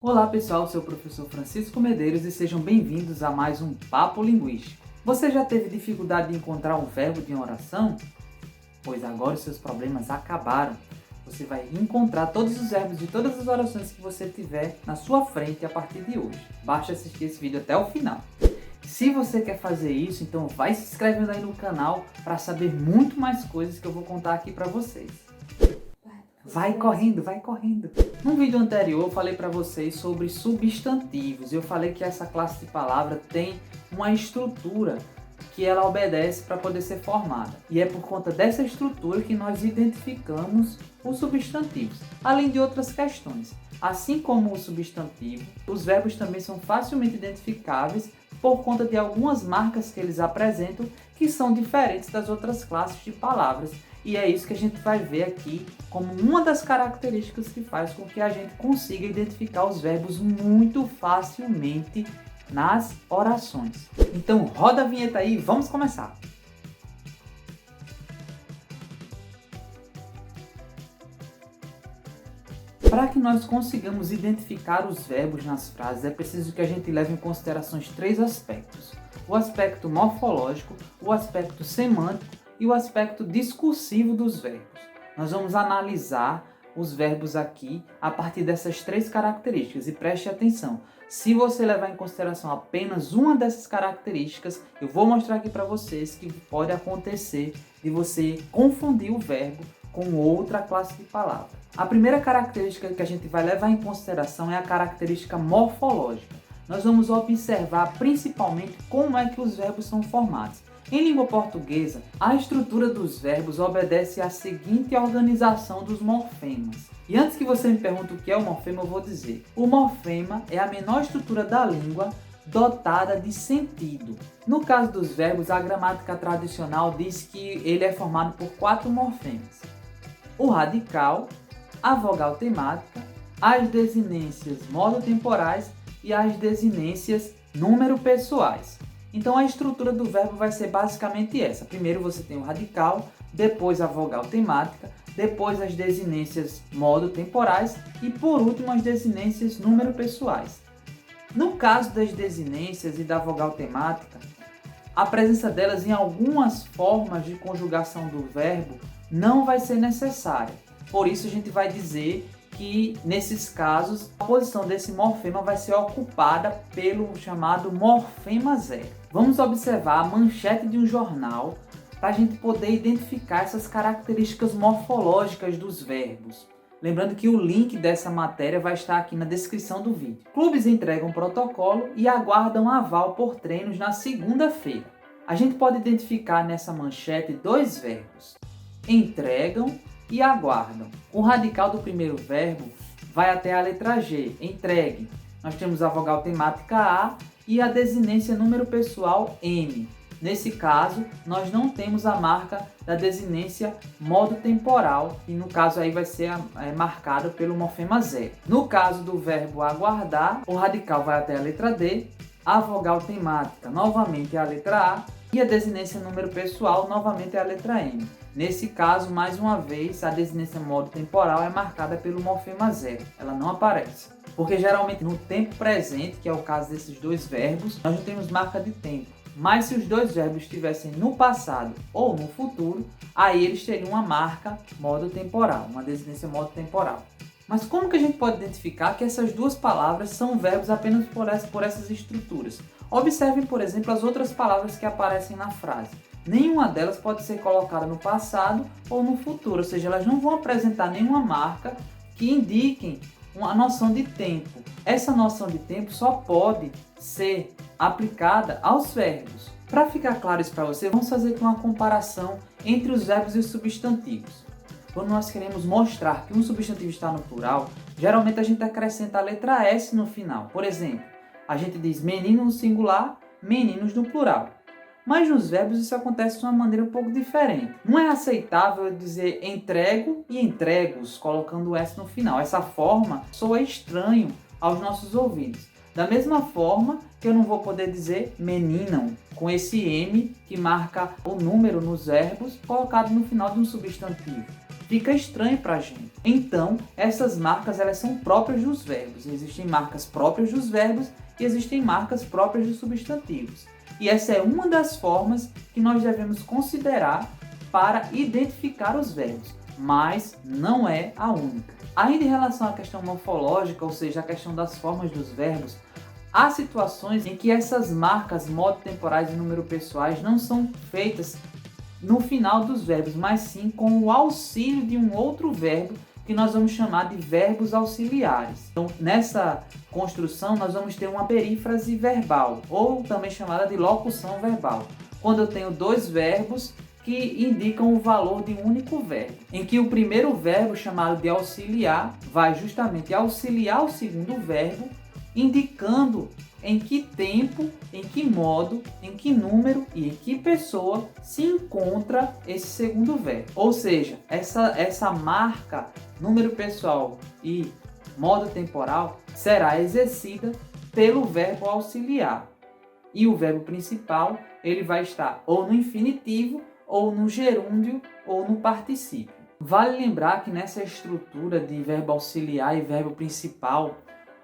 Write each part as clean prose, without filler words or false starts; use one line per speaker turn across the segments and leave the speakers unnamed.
Olá pessoal, sou o professor Francisco Medeiros e sejam bem-vindos a mais um Papo Linguístico. Você já teve dificuldade de encontrar um verbo de uma oração? Pois agora os seus problemas acabaram. Você vai encontrar todos os verbos de todas as orações que você tiver na sua frente a partir de hoje. Basta assistir esse vídeo até o final. Se você quer fazer isso, então vai se inscrevendo aí no canal para saber muito mais coisas que eu vou contar aqui para vocês. Vai correndo, vai correndo. No vídeo anterior eu falei para vocês sobre substantivos. Eu falei que essa classe de palavra tem uma estrutura que ela obedece para poder ser formada. E é por conta dessa estrutura que nós identificamos os substantivos, além de outras questões. Assim como o substantivo, os verbos também são facilmente identificáveis por conta de algumas marcas que eles apresentam que são diferentes das outras classes de palavras. E é isso que a gente vai ver aqui como uma das características que faz com que a gente consiga identificar os verbos muito facilmente nas orações. Então roda a vinheta aí e vamos começar! Para que nós consigamos identificar os verbos nas frases, é preciso que a gente leve em consideração três aspectos: o aspecto morfológico, o aspecto semântico e o aspecto discursivo dos verbos. Nós vamos analisar os verbos aqui a partir dessas três características e preste atenção. Se você levar em consideração apenas uma dessas características, eu vou mostrar aqui para vocês que pode acontecer de você confundir o verbo com outra classe de palavra. A primeira característica que a gente vai levar em consideração é a característica morfológica. Nós vamos observar principalmente como é que os verbos são formados. Em língua portuguesa, a estrutura dos verbos obedece à seguinte organização dos morfemas. E antes que você me pergunte o que é o morfema, eu vou dizer: o morfema é a menor estrutura da língua dotada de sentido. No caso dos verbos, a gramática tradicional diz que ele é formado por 4 morfemas: o radical, a vogal temática, as desinências modo-temporais e as desinências número-pessoais. Então a estrutura do verbo vai ser basicamente essa. Primeiro você tem o radical, depois a vogal temática, depois as desinências modo-temporais e por último as desinências número-pessoais. No caso das desinências e da vogal temática, a presença delas em algumas formas de conjugação do verbo não vai ser necessária. Por isso a gente vai dizer que nesses casos a posição desse morfema vai ser ocupada pelo chamado morfema zero. Vamos observar a manchete de um jornal para a gente poder identificar essas características morfológicas dos verbos. Lembrando que o link dessa matéria vai estar aqui na descrição do vídeo. Clubes entregam protocolo e aguardam aval por treinos na segunda-feira. A gente pode identificar nessa manchete dois verbos: entregam e aguardam. O radical do primeiro verbo vai até a letra G, entregue. Nós temos a vogal temática A e a desinência número pessoal N. Nesse caso, nós não temos a marca da desinência modo temporal, e no caso aí vai ser marcado pelo morfema zero. No caso do verbo aguardar, o radical vai até a letra D, a vogal temática novamente é a letra A e a desinência número pessoal novamente é a letra M. Nesse caso, mais uma vez, a desinência modo temporal é marcada pelo morfema zero, ela não aparece. Porque geralmente no tempo presente, que é o caso desses dois verbos, nós não temos marca de tempo. Mas se os dois verbos estivessem no passado ou no futuro, aí eles teriam uma marca modo temporal, uma desinência modo temporal. Mas como que a gente pode identificar que essas duas palavras são verbos apenas por essas estruturas? Observem, por exemplo, as outras palavras que aparecem na frase. Nenhuma delas pode ser colocada no passado ou no futuro, ou seja, elas não vão apresentar nenhuma marca que indiquem uma noção de tempo. Essa noção de tempo só pode ser aplicada aos verbos. Para ficar claro isso para você, vamos fazer aqui uma comparação entre os verbos e os substantivos. Quando nós queremos mostrar que um substantivo está no plural, geralmente a gente acrescenta a letra S no final. Por exemplo, a gente diz menino no singular, meninos no plural. Mas nos verbos isso acontece de uma maneira um pouco diferente. Não é aceitável eu dizer entrego e entregos, colocando o S no final. Essa forma soa estranho aos nossos ouvidos. Da mesma forma que eu não vou poder dizer meninam, com esse M que marca o número nos verbos colocado no final de um substantivo. Fica estranho para a gente. Então, essas marcas elas são próprias dos verbos. Existem marcas próprias dos verbos e existem marcas próprias dos substantivos. E essa é uma das formas que nós devemos considerar para identificar os verbos, mas não é a única. Ainda em relação à questão morfológica, ou seja, a questão das formas dos verbos, há situações em que essas marcas modo temporais e número pessoais não são feitas no final dos verbos, mas sim com o auxílio de um outro verbo que nós vamos chamar de verbos auxiliares. Então, nessa construção, nós vamos ter uma perífrase verbal, ou também chamada de locução verbal, quando eu tenho dois verbos que indicam o valor de um único verbo, em que o primeiro verbo, chamado de auxiliar, vai justamente auxiliar o segundo verbo, indicando em que tempo, em que modo, em que número e em que pessoa se encontra esse segundo verbo. Ou seja, essa marca, número pessoal e modo temporal, será exercida pelo verbo auxiliar. E o verbo principal, ele vai estar ou no infinitivo, ou no gerúndio, ou no particípio. Vale lembrar que nessa estrutura de verbo auxiliar e verbo principal,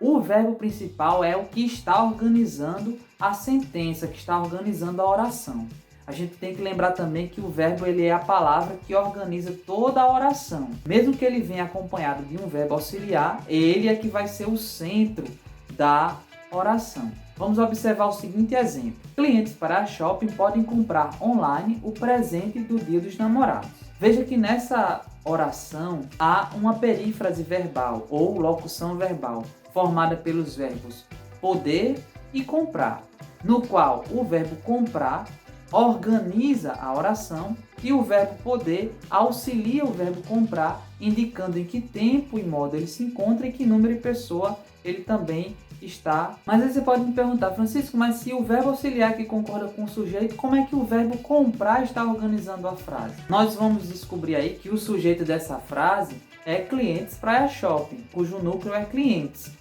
o verbo principal é o que está organizando a sentença, que está organizando a oração. A gente tem que lembrar também que o verbo ele é a palavra que organiza toda a oração. Mesmo que ele venha acompanhado de um verbo auxiliar, ele é que vai ser o centro da oração. Vamos observar o seguinte exemplo. Clientes para shopping podem comprar online o presente do Dia dos Namorados. Veja que nessa oração há uma perífrase verbal ou locução verbal formada pelos verbos poder e comprar, no qual o verbo comprar organiza a oração e o verbo poder auxilia o verbo comprar, indicando em que tempo e modo ele se encontra e que número e pessoa ele também está. Mas aí você pode me perguntar, Francisco, mas se o verbo auxiliar que concorda com o sujeito, como é que o verbo comprar está organizando a frase? Nós vamos descobrir aí que o sujeito dessa frase é clientes praia shopping, cujo núcleo é clientes.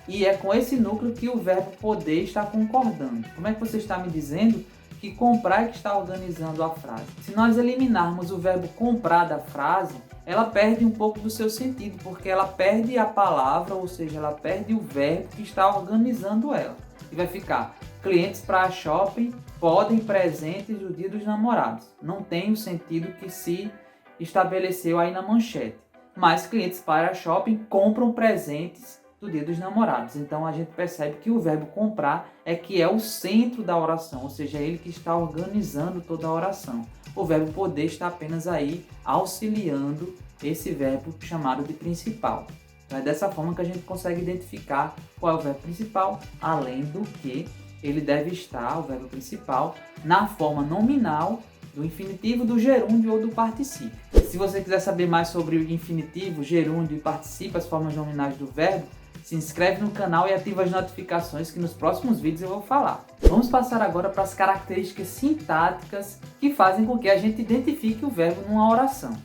E é com esse núcleo que o verbo poder está concordando. Como é que você está me dizendo que comprar é que está organizando a frase? Se nós eliminarmos o verbo comprar da frase, ela perde um pouco do seu sentido, porque ela perde a palavra, ou seja, ela perde o verbo que está organizando ela. E vai ficar, clientes para shopping podem presentes do Dia dos Namorados. Não tem o sentido que se estabeleceu aí na manchete. Mas clientes para shopping compram presentes do Dia dos Namorados. Então a gente percebe que o verbo comprar é que é o centro da oração, ou seja, é ele que está organizando toda a oração. O verbo poder está apenas aí auxiliando esse verbo chamado de principal. Então é dessa forma que a gente consegue identificar qual é o verbo principal, além do que ele deve estar, o verbo principal, na forma nominal do infinitivo, do gerúndio ou do particípio. Se você quiser saber mais sobre o infinitivo, gerúndio e particípio, as formas nominais do verbo, se inscreve no canal e ativa as notificações que nos próximos vídeos eu vou falar. Vamos passar agora para as características sintáticas que fazem com que a gente identifique o verbo numa oração.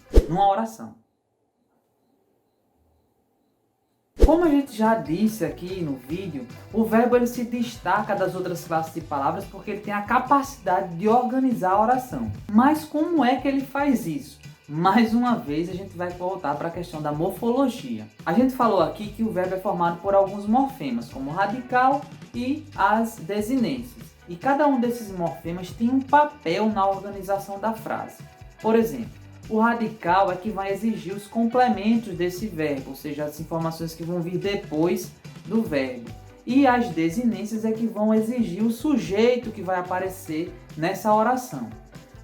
Como a gente já disse aqui no vídeo, o verbo ele se destaca das outras classes de palavras porque ele tem a capacidade de organizar a oração. Mas como é que ele faz isso? Mais uma vez a gente vai voltar para a questão da morfologia. A gente falou aqui que o verbo é formado por alguns morfemas, como o radical e as desinências. E cada um desses morfemas tem um papel na organização da frase. Por exemplo, o radical é que vai exigir os complementos desse verbo, ou seja, as informações que vão vir depois do verbo. E as desinências é que vão exigir o sujeito que vai aparecer nessa oração.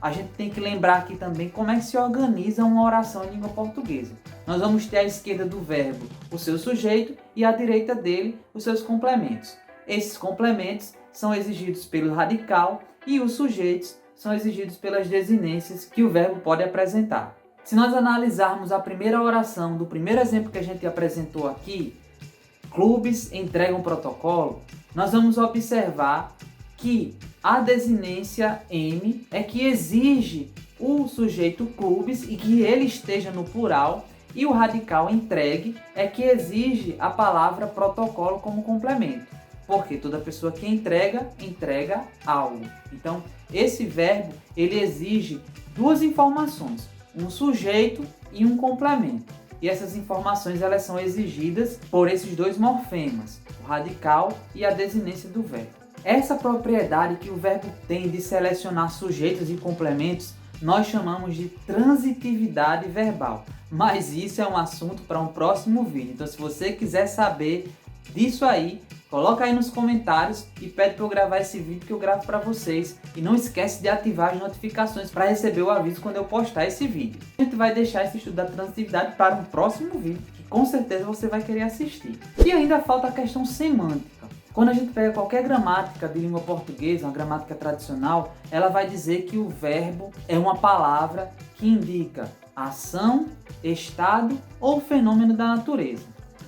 A gente tem que lembrar aqui também como é que se organiza uma oração em língua portuguesa. Nós vamos ter à esquerda do verbo o seu sujeito e à direita dele os seus complementos. Esses complementos são exigidos pelo radical e os sujeitos são exigidos pelas desinências que o verbo pode apresentar. Se nós analisarmos a primeira oração do primeiro exemplo que a gente apresentou aqui, clubes entregam protocolo, nós vamos observar que a desinência M é que exige o sujeito clubes e que ele esteja no plural, e o radical entregue é que exige a palavra protocolo como complemento. Porque toda pessoa que entrega, entrega algo. Então, esse verbo, ele exige duas informações, um sujeito e um complemento. E essas informações, elas são exigidas por esses dois morfemas, o radical e a desinência do verbo. Essa propriedade que o verbo tem de selecionar sujeitos e complementos, nós chamamos de transitividade verbal. Mas isso é um assunto para um próximo vídeo. Então, se você quiser saber disso aí, coloca aí nos comentários e pede para eu gravar esse vídeo que eu gravo para vocês. E não esquece de ativar as notificações para receber o aviso quando eu postar esse vídeo. A gente vai deixar esse estudo da transitividade para um próximo vídeo, que com certeza você vai querer assistir. E ainda falta a questão semântica. Quando a gente pega qualquer gramática de língua portuguesa, uma gramática tradicional, ela vai dizer que o verbo é uma palavra que indica ação, estado ou fenômeno da natureza.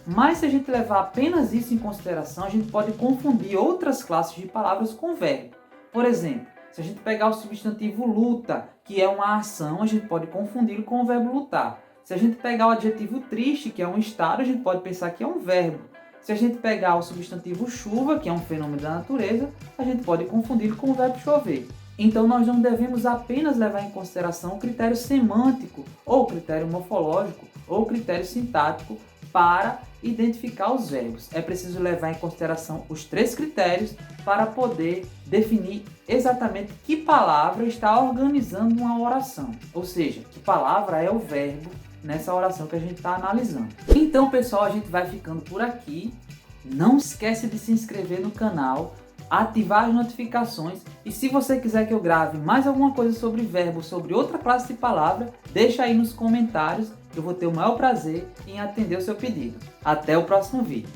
Mas se a gente levar apenas isso em consideração, a gente pode confundir outras classes de palavras com verbo. Por exemplo, se a gente pegar o substantivo luta, que é uma ação, a gente pode confundi-lo com o verbo lutar. Se a gente pegar o adjetivo triste, que é um estado, a gente pode pensar que é um verbo. Se a gente pegar o substantivo chuva, que é um fenômeno da natureza, a gente pode confundi-lo com o verbo chover. Então nós não devemos apenas levar em consideração o critério semântico, ou o critério morfológico, ou o critério sintático para identificar os verbos. É preciso levar em consideração os três critérios para poder definir exatamente que palavra está organizando uma oração. Ou seja, que palavra é o verbo nessa oração que a gente está analisando. Então, pessoal, a gente vai ficando por aqui. Não esquece de se inscrever no canal, ativar as notificações e se você quiser que eu grave mais alguma coisa sobre verbo, sobre outra classe de palavra, deixa aí nos comentários que eu vou ter o maior prazer em atender o seu pedido. Até o próximo vídeo.